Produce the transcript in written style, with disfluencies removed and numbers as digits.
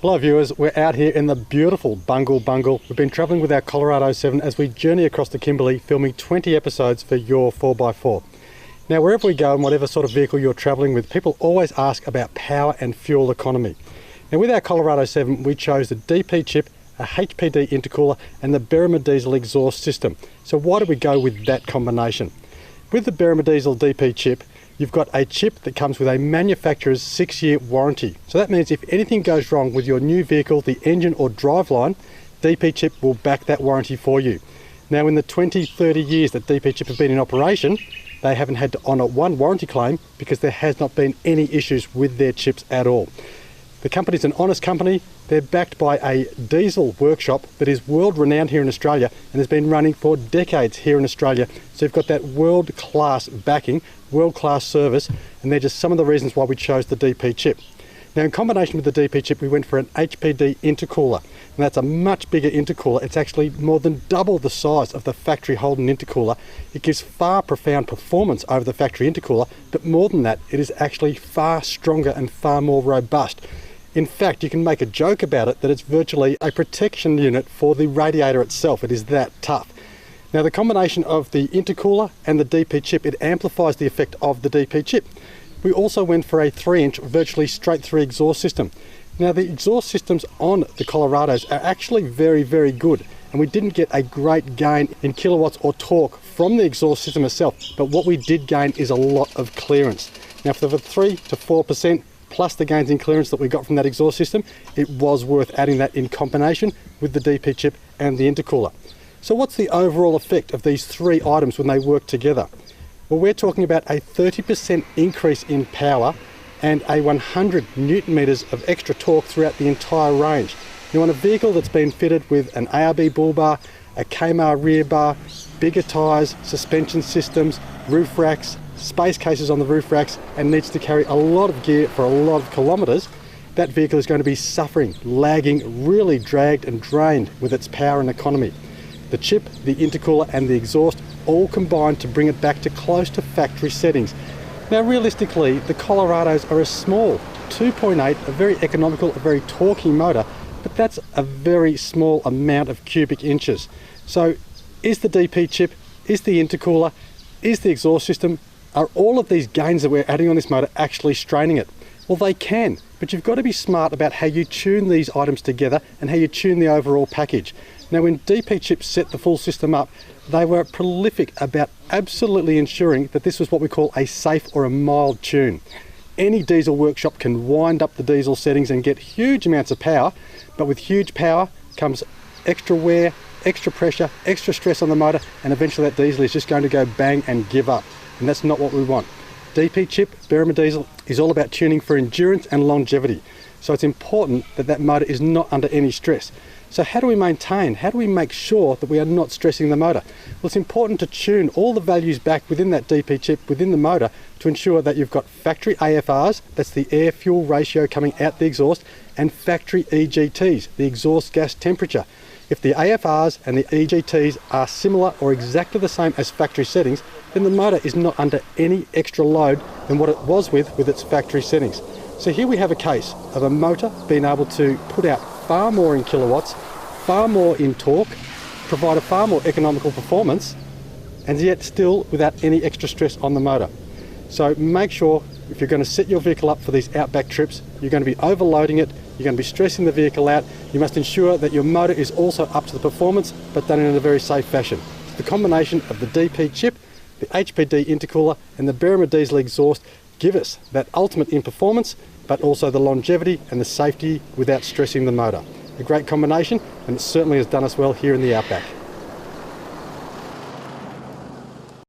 Hello viewers, we're out here in the beautiful Bungle. We've been travelling with our Colorado 7 as we journey across the Kimberley, filming 20 episodes for your 4x4. Now wherever we go and whatever sort of vehicle you're travelling with, people always ask about power and fuel economy. Now with our Colorado 7 we chose the DP chip, a HPD intercooler and the Berrima Diesel exhaust system. So why did we go with that combination? With the Berrima Diesel DP chip, you've got a chip that comes with a manufacturer's 6-year warranty. So that means if anything goes wrong with your new vehicle, the engine or driveline, DP chip will back that warranty for you. Now in the 20-30 years that DP chip have been in operation, they haven't had to honour one warranty claim because there has not been any issues with their chips at all. The company's an honest company. They're backed by a diesel workshop that is world renowned here in Australia and has been running for decades here in Australia. So you've got that world-class backing, world-class service, and they're just some of the reasons why we chose the DP chip. Now in combination with the DP chip we went for an HPD intercooler, and that's a much bigger intercooler. It's actually more than double the size of the factory Holden intercooler. It gives far profound performance over the factory intercooler, but more than that, it is actually far stronger and far more robust. In fact, you can make a joke about it that it's virtually a protection unit for the radiator itself. It is that tough. Now the combination of the intercooler and the DP chip, it amplifies the effect of the DP chip. We also went for a 3-inch virtually straight through exhaust system. Now the exhaust systems on the Colorados are actually very good, and we didn't get a great gain in kilowatts or torque from the exhaust system itself, but what we did gain is a lot of clearance. Now for the 3 to 4% plus the gains in clearance that we got from that exhaust system, it was worth adding that in combination with the DP chip and the intercooler. So what's the overall effect of these three items when they work together? Well, we're talking about a 30% increase in power and a 100 Newton meters of extra torque throughout the entire range. You want a vehicle that's been fitted with an ARB bull bar, a Kmart rear bar, bigger tyres, suspension systems, roof racks, space cases on the roof racks, and needs to carry a lot of gear for a lot of kilometres, that vehicle is going to be suffering, lagging, really dragged and drained with its power and economy. The chip, the intercooler and the exhaust all combine to bring it back to close to factory settings. Now realistically, the Colorados are a small 2.8, a very economical, a very torquey motor, but that's a very small amount of cubic inches. So is the DP chip, is the intercooler, is the exhaust system, are all of these gains that we're adding on this motor actually straining it? Well, they can, but you've got to be smart about how you tune these items together and how you tune the overall package. Now, when DP chips set the full system up, they were prolific about absolutely ensuring that this was what we call a safe or a mild tune. Any diesel workshop can wind up the diesel settings and get huge amounts of power, but with huge power comes extra wear, extra pressure, extra stress on the motor, and eventually that diesel is just going to go bang and give up. And that's not what we want. DP chip, Berrima Diesel, is all about tuning for endurance and longevity. So it's important that that motor is not under any stress. So how do we maintain, how do we make sure that we are not stressing the motor? Well, it's important to tune all the values back within that DP chip, within the motor, to ensure that you've got factory AFRs, that's the air-fuel ratio coming out the exhaust, and factory EGTs, the exhaust gas temperature. If the AFRs and the EGTs are similar or exactly the same as factory settings, then the motor is not under any extra load than what it was with its factory settings. So here we have a case of a motor being able to put out far more in kilowatts, far more in torque, provide a far more economical performance, and yet still without any extra stress on the motor. So make sure if you're going to set your vehicle up for these outback trips, you're going to be overloading it, you're going to be stressing the vehicle out, you must ensure that your motor is also up to the performance, but done in a very safe fashion. The combination of the DP chip, the HPD intercooler and the Berrima Diesel exhaust give us that ultimate in performance, but also the longevity and the safety without stressing the motor. A great combination, and it certainly has done us well here in the outback.